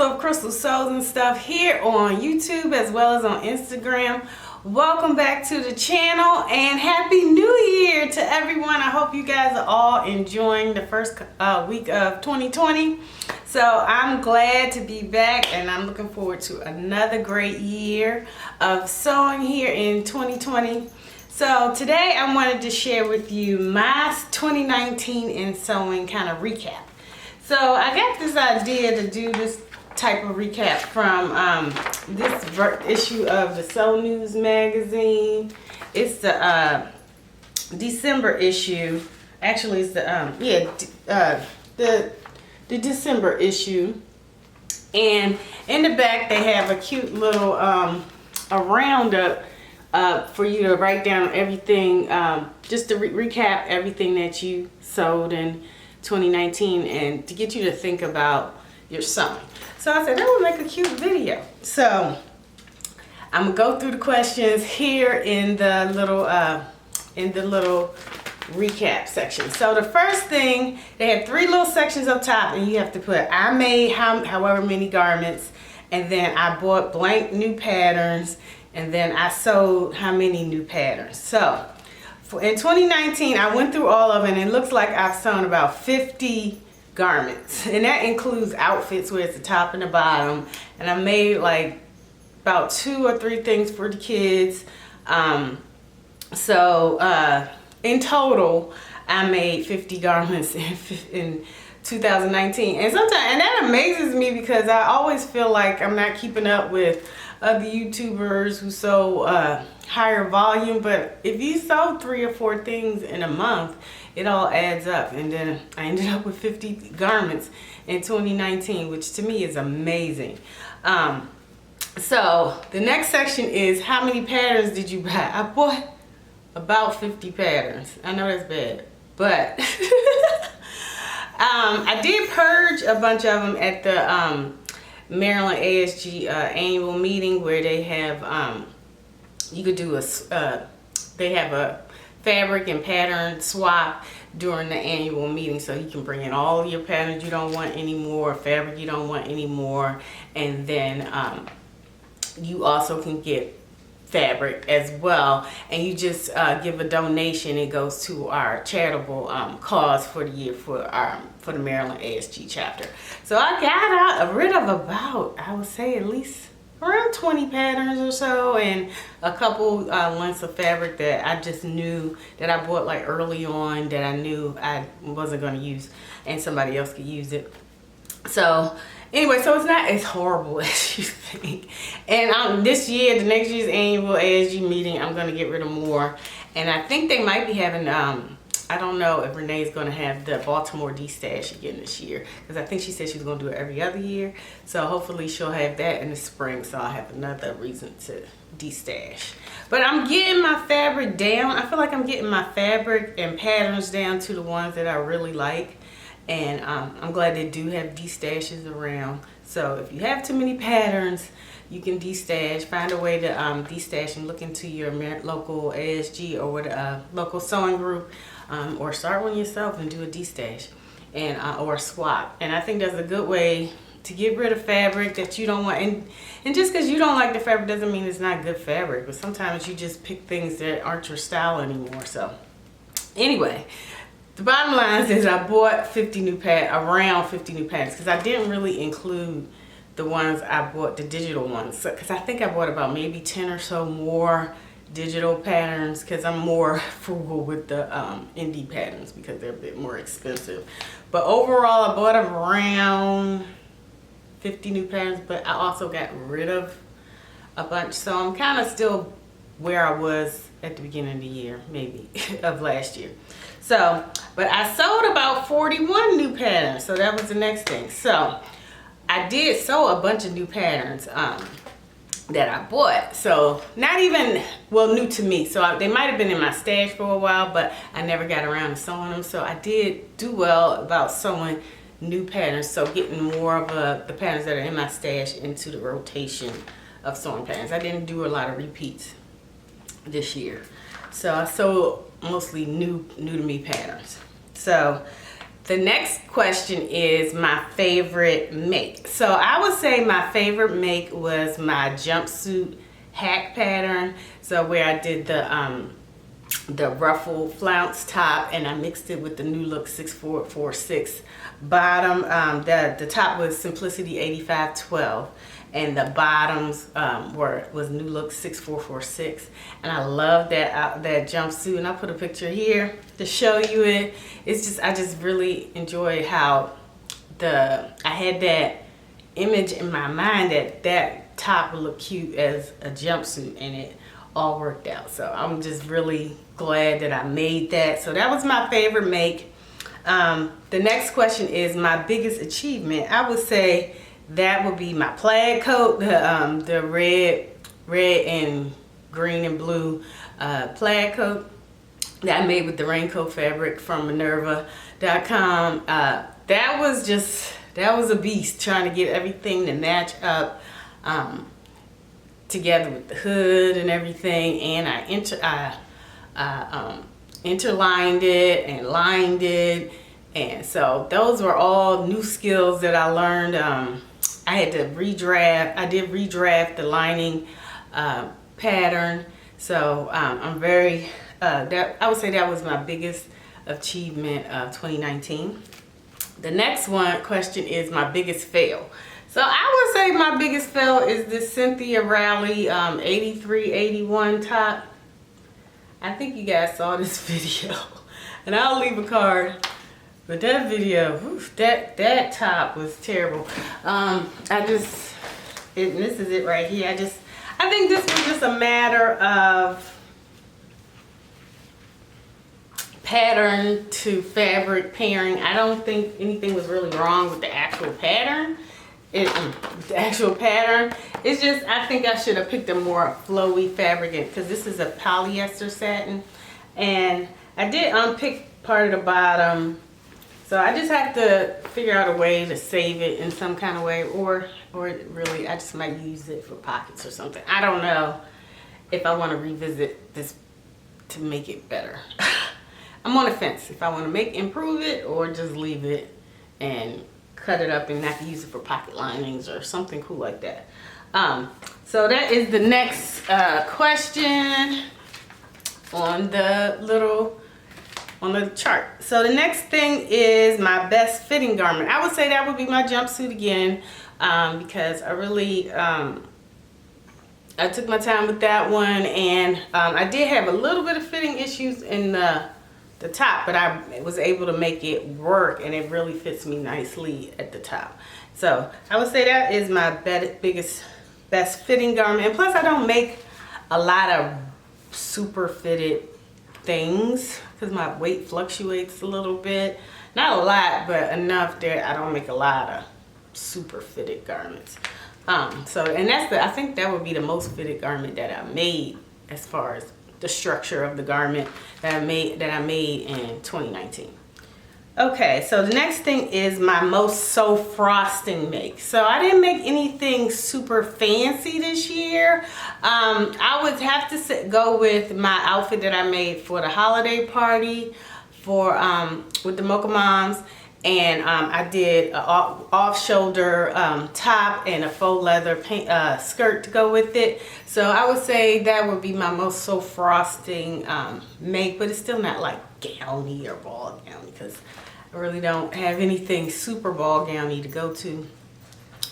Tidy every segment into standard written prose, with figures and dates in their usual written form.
of Crystal Sews and stuff here on YouTube as well as on Instagram. Welcome back to the channel and Happy New Year to everyone. I hope you guys are all enjoying the first week of 2020. So I'm glad to be back and I'm looking forward to another great year of sewing here in 2020. So today I wanted to share with you my 2019 in sewing kind of recap. So I got this idea to do this type of recap from this issue of the Sew News magazine. It's the December issue. Actually, it's the December issue. And in the back they have a cute little a roundup for you to write down everything, just to recap everything that you sewed in 2019 and to get you to think about your sewing. So I said, that would make a cute video. So I'm gonna go through the questions here in the little recap section. So the first thing, they had 3 little sections up top and you have to put, I made however many garments, and then I bought blank new patterns, and then I sewed how many new patterns. So in 2019, I went through all of it and it looks like I've sewn about 50 garments. And that includes outfits where it's the top and the bottom. And I made like about 2 or 3 things for the kids. In total, I made 50 garments in 2019. And that amazes me because I always feel like I'm not keeping up with other YouTubers who sew higher volume, but if you sew 3 or 4 things in a month, it all adds up. And then I ended up with 50 garments in 2019, which to me is amazing. So the next section is, how many patterns did you buy? I bought about 50 patterns. I know that's bad, but I did purge a bunch of them at the Maryland ASG annual meeting, where they have you could do they have a fabric and pattern swap during the annual meeting, so you can bring in all of your patterns you don't want anymore, fabric you don't want anymore, and then you also can get fabric as well, and you just give a donation. It goes to our charitable cause for the year for the Maryland ASG chapter. So I got rid of about, I would say, at least around 20 patterns or so, and a couple lengths of fabric that I just knew that I bought like early on that I knew I wasn't going to use and somebody else could use it. So anyway, so it's not as horrible as you think. And this year, the next year's annual ASG meeting, I'm going to get rid of more. And I think they might be having, I don't know if Renee's going to have the Baltimore D-Stash again this year, because I think she said she's going to do it every other year. So hopefully she'll have that in the spring, so I'll have another reason to D-Stash. But I'm getting my fabric down. I feel like I'm getting my fabric and patterns down to the ones that I really like. And I'm glad they do have D-stashes around. So if you have too many patterns, you can D-stash. Find a way to D-stash and look into your local ASG or with a local sewing group, or start one yourself and do a D-stash and or a swap. And I think that's a good way to get rid of fabric that you don't want. And just because you don't like the fabric doesn't mean it's not good fabric. But sometimes you just pick things that aren't your style anymore. So anyway, the bottom line is I bought around 50 new patterns, because I didn't really include the ones I bought, the digital ones, because I think I bought about maybe 10 or so more digital patterns, because I'm more frugal with the indie patterns because they're a bit more expensive. But overall I bought around 50 new patterns, but I also got rid of a bunch, so I'm kind of still where I was at the beginning of the year, maybe, of last year. So, but I sold about 41 new patterns, so that was the next thing. So I did sew a bunch of new patterns that I bought. So not even, well, new to me. So they might have been in my stash for a while, but I never got around to sewing them. So I did do well about sewing new patterns. So getting more of the patterns that are in my stash into the rotation of sewing patterns. I didn't do a lot of repeats this year. So I sewed mostly new to me patterns. So the next question is my favorite make. So I would say my favorite make was my jumpsuit hack pattern. So where I did the ruffle flounce top and I mixed it with the New Look 6446 bottom. The top was Simplicity 8512 and the bottoms was New Look 6446, and I love that jumpsuit, and I'll put a picture here to show you it. It's just, I just really enjoy how I had that image in my mind that top would look cute as a jumpsuit, and it all worked out. So I'm just really glad that I made that. So that was my favorite make. The next question is my biggest achievement. I would say that would be my plaid coat, the red and green and blue plaid coat that I made with the raincoat fabric from Minerva.com. That was a beast, trying to get everything to match up together with the hood and everything, and I interlined it and lined it, and so those were all new skills that I learned. I had to redraft the lining pattern, so I'm very I would say that was my biggest achievement of 2019. The next question is my biggest fail. So I would say my biggest fail is this Cynthia Rowley 8381 top. I think you guys saw this video, and I'll leave a card. But that video, oof, that top was terrible. This is it right here. I think this was just a matter of pattern to fabric pairing. I don't think anything was really wrong with the actual pattern. The actual pattern. It's just, I think I should have picked a more flowy fabric, because this is a polyester satin, and I did unpick part of the bottom. So I just have to figure out a way to save it in some kind of way, or really I just might use it for pockets or something. I don't know if I want to revisit this to make it better. I'm on the fence if I want to improve it or just leave it and cut it up and I can use it for pocket linings or something cool like that. So that is the next question on the chart. So the next thing is my best fitting garment. I would say that would be my jumpsuit again, because I really I took my time with that one, and I did have a little bit of fitting issues in the top, but I was able to make it work, and it really fits me nicely at the top. So I would say that is my best fitting garment. And plus I don't make a lot of super fitted things because my weight fluctuates a little bit. Not a lot, but enough that I don't make a lot of super fitted garments. I think that would be the most fitted garment that I made as far as the structure of the garment that I made in 2019. Okay, so the next thing is my most sew frosting make. So I didn't make anything super fancy this year. I would have to go with my outfit that I made for the holiday party with the Mocha Moms. And I did an off-shoulder top and a faux leather skirt to go with it. So I would say that would be my most sew frosting make, but it's still not like gowny or ball gowny because I really don't have anything super ball gowny to go to.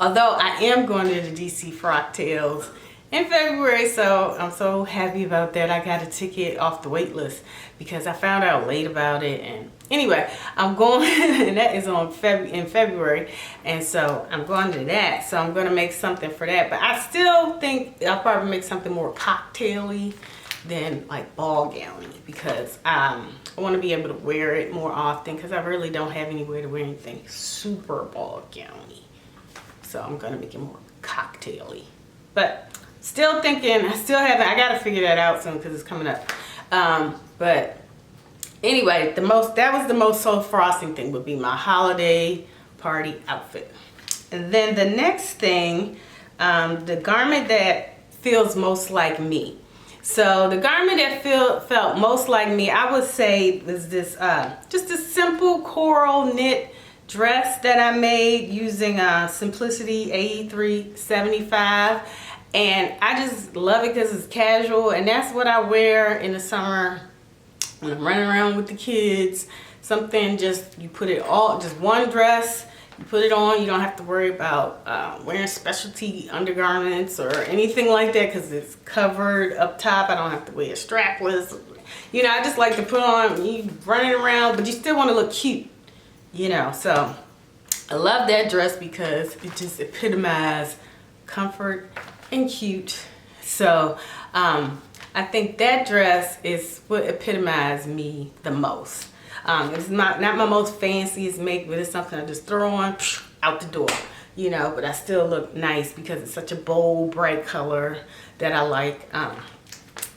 Although I am going to the DC Frock Tales in February, so I'm so happy about that. I got a ticket off the wait list because I found out late about it. And anyway, I'm going, and that is in February, and so I'm going to that. So I'm going to make something for that, but I still think I'll probably make something more cocktail-y than like ball gowny because I want to be able to wear it more often because I really don't have anywhere to wear anything super ball gowny. So I'm going to make it more cocktail-y. But still thinking, I got to figure that out soon because it's coming up. But anyway, that was the most sew frosting thing would be my holiday party outfit. And then the next thing, the garment that feels most like me. So the garment that felt most like me, I would say, was this just a simple coral knit dress that I made using Simplicity 8375, and I just love it because it's casual, and that's what I wear in the summer when I'm running around with the kids. Something just, you put it all, just one dress, you put it on, you don't have to worry about wearing specialty undergarments or anything like that because it's covered up top. I don't have to wear strapless. You know, I just like to put on, you running around, but you still want to look cute, you know. So I love that dress because it just epitomized comfort and cute. So I think that dress is what epitomized me the most. It's not my most fanciest make, but it's something I just throw on, out the door, you know, but I still look nice because it's such a bold, bright color that I like.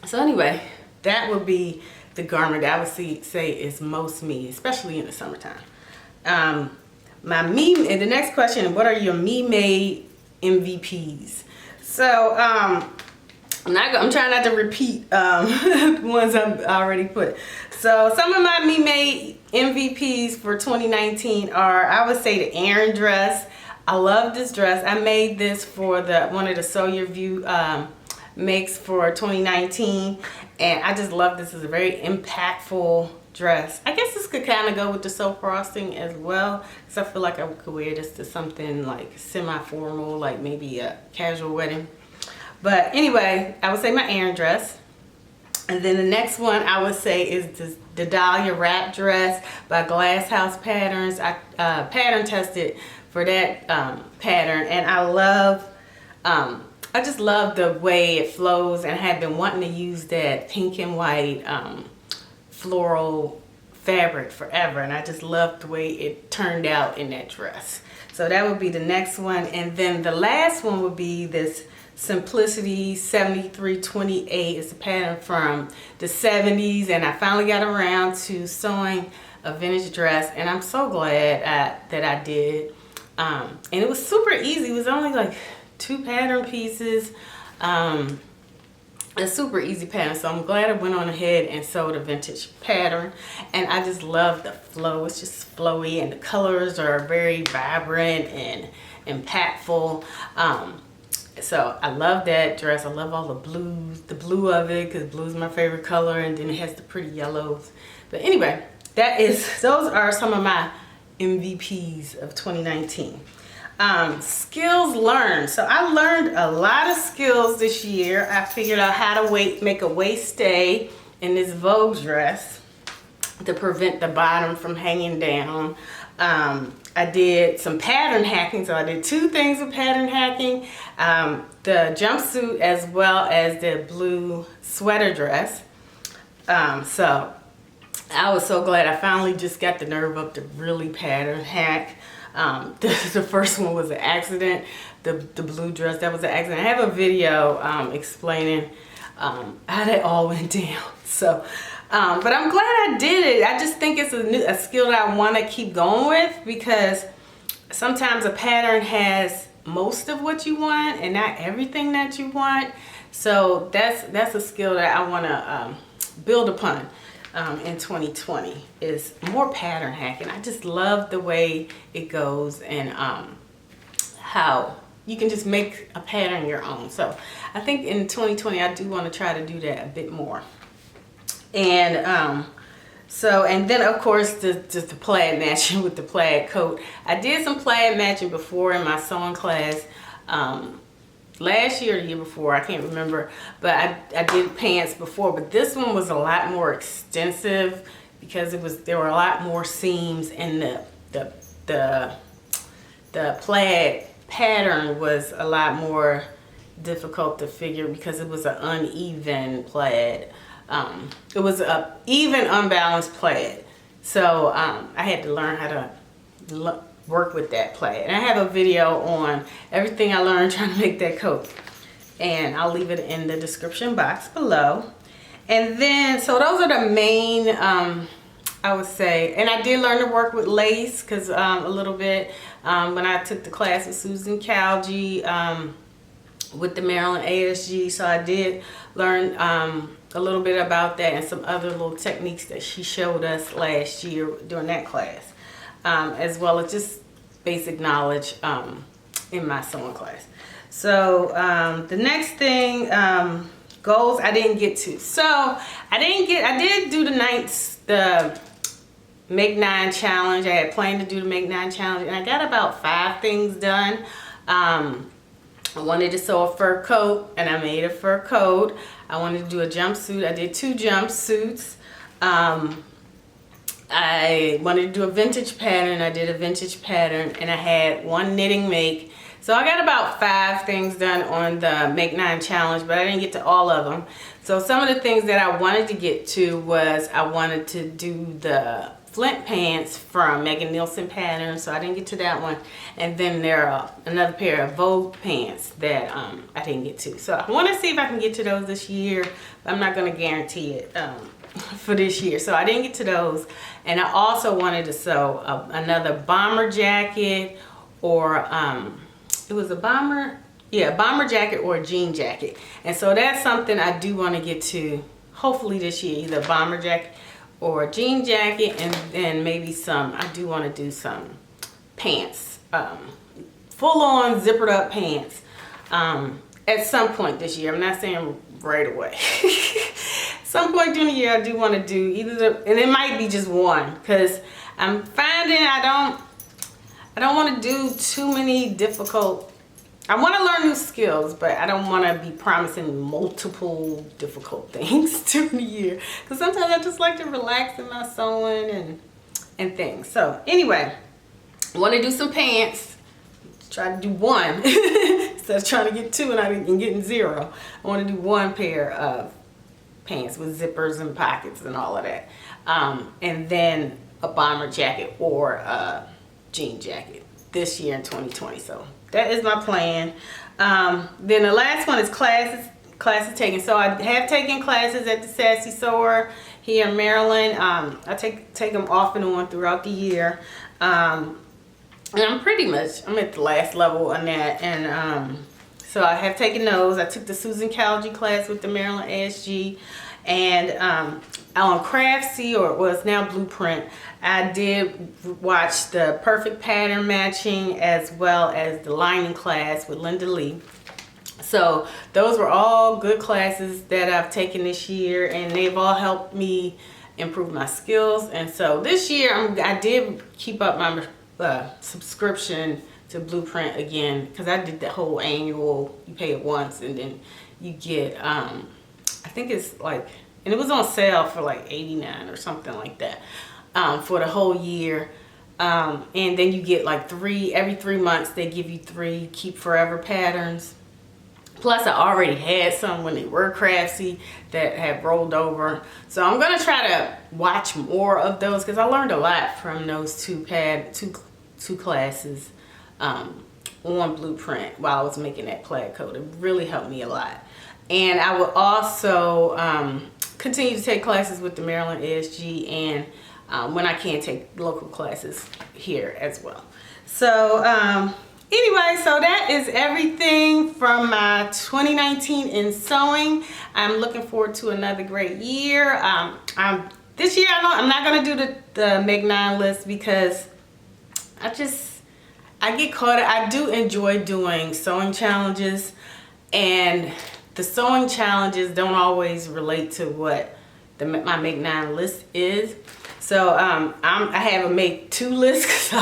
So anyway, that would be the garment that I would say is most me, especially in the summertime. And the next question, what are your me-made MVPs? So I'm trying not to repeat ones I've already put. So some of my me-made MVPs for 2019 are, I would say, the Aaron dress. I love this dress. I made this for one of the Sew Your View makes for 2019, and I just love this. It's a very impactful dress. I guess this could kind of go with the sew frosting as well, because I feel like I could wear this to something like semi-formal, like maybe a casual wedding. But anyway, I would say my Aaron dress. And then the next one I would say is the Dahlia wrap dress by Glasshouse Patterns. I pattern tested for that pattern, and I just love the way it flows, and I had been wanting to use that pink and white floral fabric forever, and I just loved the way it turned out in that dress. So that would be the next one. And then the last one would be this Simplicity 7328. It's a pattern from the 70s, and I finally got around to sewing a vintage dress, and I'm so glad that I did. And it was super easy. It was only like 2 pattern pieces. A super easy pattern, so I'm glad I went on ahead and sewed a vintage pattern. And I just love the flow. It's just flowy, and the colors are very vibrant and impactful. So I love that dress. I love all the blue of it, because blue is my favorite color, and then it has the pretty yellows. But anyway, those are some of my MVPs of 2019. Skills learned. So I learned a lot of skills this year. I figured out how to make a waist stay in this Vogue dress to prevent the bottom from hanging down. I did some pattern hacking, so I did 2 things with pattern hacking. The jumpsuit as well as the blue sweater dress. So I was so glad I finally just got the nerve up to really pattern hack. The first one was an accident. The blue dress, that was an accident. I have a video explaining how that all went down. So, but I'm glad I did it. I just think it's a skill that I want to keep going with, because sometimes a pattern has most of what you want and not everything that you want. So that's a skill that I want to build upon in 2020, is more pattern hacking. I just love the way it goes, and how you can just make a pattern your own. So I think in 2020 I do want to try to do that a bit more. And and then of course just the plaid matching with the plaid coat. I did some plaid matching before in my sewing class, last year or the year before, I can't remember, but I did pants before, but this one was a lot more extensive because there were a lot more seams, and the plaid pattern was a lot more difficult to figure because it was an uneven plaid. It was a even unbalanced plaid, so I had to learn how to work with that plaid, and I have a video on everything I learned trying to make that coat, and I'll leave it in the description box below. And then, so those are the main, I would say, and I did learn to work with lace, because a little bit when I took the class with Susan Calgie, with the Maryland ASG. So I did learn a little bit about that and some other little techniques that she showed us last year during that class, as well as just basic knowledge in my sewing class. So the next thing, goals I didn't get to. So I did do the Make 9 challenge. I had planned to do the Make 9 challenge, and I got about 5 things done. I wanted to sew a fur coat, and I made a fur coat. I wanted to do a jumpsuit. I did 2 jumpsuits. I wanted to do a vintage pattern. I did a vintage pattern, and I had 1 knitting make. So I got about 5 things done on the Make 9 challenge, but I didn't get to all of them. So some of the things that I wanted to get to was I wanted to do the Flint pants from Megan Nielsen Patterns, so I didn't get to that one. And then there are another pair of Vogue pants that I didn't get to. So I want to see if I can get to those this year, but I'm not going to guarantee it for this year. So I didn't get to those. And I also wanted to sew another bomber jacket, or it was a bomber jacket or a jean jacket. And so that's something I do want to get to hopefully this year, either a bomber jacket or a jean jacket, and then maybe I do want to do some pants, full-on zippered up pants at some point this year. I'm not saying right away. Some point during the year I do want to do and it might be just one, because I'm finding I don't want to do too many difficult. I want to learn new skills, but I don't want to be promising multiple difficult things during the year, because sometimes I just like to relax in my sewing and things. So anyway, I want to do some pants. Try to do 1 instead of trying to get 2 and getting 0. I want to do 1 pair of pants with zippers and pockets and all of that, and then a bomber jacket or a jean jacket this year in 2020. So that is my plan. Then the last one is classes taken. So I have taken classes at the Sassy Sewer here in Maryland. I take them off and on throughout the year. And I'm at the last level on that. And so I have taken those. I took the Susan Calgy class with the Maryland ASG. And on Craftsy, or it was now Blueprint, I did watch the perfect pattern matching as well as the lining class with Linda Lee. So those were all good classes that I've taken this year, and they've all helped me improve my skills. And so this year I did keep up my subscription to Blueprint again, because I did the whole annual. You pay it once and then you get I think it's like, and it was on sale for like $89 or something like that, for the whole year. And then you get like every 3 months they give you 3 Keep Forever patterns. Plus I already had some when they were Craftsy that have rolled over. So I'm gonna try to watch more of those, because I learned a lot from those two classes on Blueprint while I was making that plaid coat. It really helped me a lot. And I will also continue to take classes with the Maryland ASG, and when I can, take local classes here as well. So anyway, so that is everything from my 2019 in sewing. I'm looking forward to another great year. This year I'm not going to do the Make 9 list, because I get caught up. I do enjoy doing sewing challenges, and the sewing challenges don't always relate to what my Make 9 list is. So I have a Make 2 list, because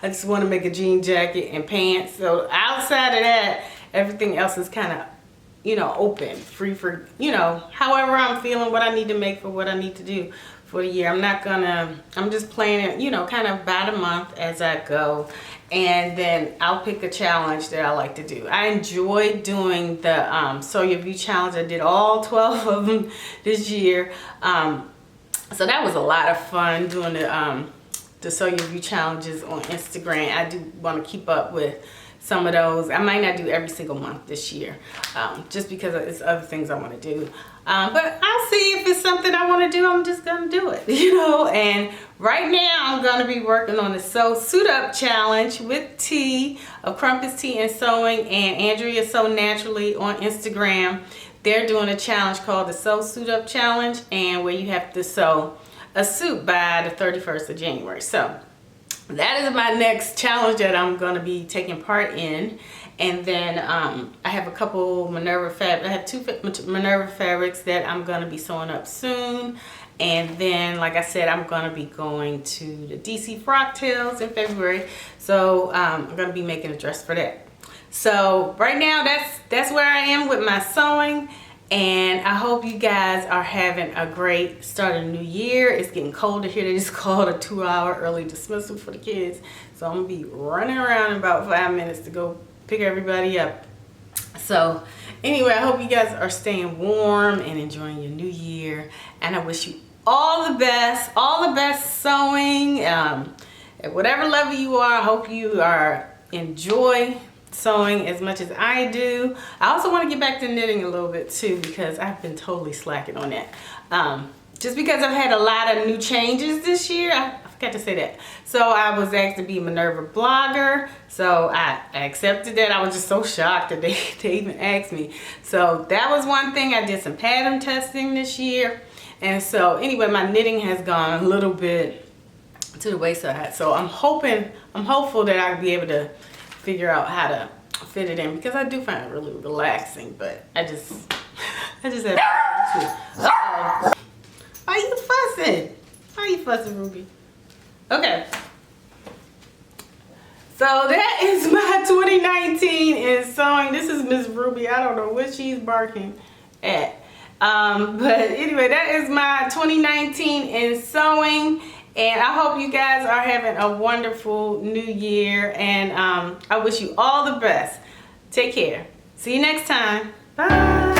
I just want to make a jean jacket and pants. So outside of that, everything else is kind of, open, free for, however I'm feeling, what I need to make for what I need to do for the year. I'm just playing it, kind of by the month as I go. And then I'll pick a challenge that I like to do. I enjoy doing the Sew Your View challenge. I did all 12 of them this year. So that was a lot of fun doing the Sew Your View challenges on Instagram. I do want to keep up with some of those. I might not do every single month this year, just because it's other things I want to do. But I'll see if it's something I want to do. I'm just gonna do it, you know. And right now I'm gonna be working on the Sew Suit Up challenge with T of Crumpets Tea and Sewing and Andrea Sew Naturally on Instagram. They're doing a challenge called the Sew Suit Up challenge, and where you have to sew a suit by the 31st of January. So that is my next challenge that I'm going to be taking part in. And then I have a couple Minerva fabrics. I have 2 Minerva fabrics that I'm going to be sewing up soon. And then, like I said, I'm going to be going to the DC Frocktails in February. So I'm going to be making a dress for that. So right now, that's where I am with my sewing. And I hope you guys are having a great start of the new year. It's getting colder here. They just called a 2-hour early dismissal for the kids. So I'm going to be running around in about 5 minutes to go pick everybody up. So anyway, I hope you guys are staying warm and enjoying your new year. And I wish you all the best sewing. At whatever level you are, I hope you enjoy sewing as much as I do. I also want to get back to knitting a little bit too, because I've been totally slacking on that. Just because I've had a lot of new changes this year. I forgot to say that. So I was asked to be a Minerva blogger. So I accepted that. I was just so shocked that they even asked me. So that was one thing. I did some pattern testing this year. And so anyway, my knitting has gone a little bit to the wayside. So I'm hopeful that I'll be able to figure out how to fit it in, because I do find it really relaxing, but I just have to. Why you fussing? Why you fussing, Ruby? Okay. So that is my 2019 in sewing. This is Miss Ruby. I don't know what she's barking at. But anyway, that is my 2019 in sewing. And I hope you guys are having a wonderful new year. And I wish you all the best. Take care. See you next time. Bye.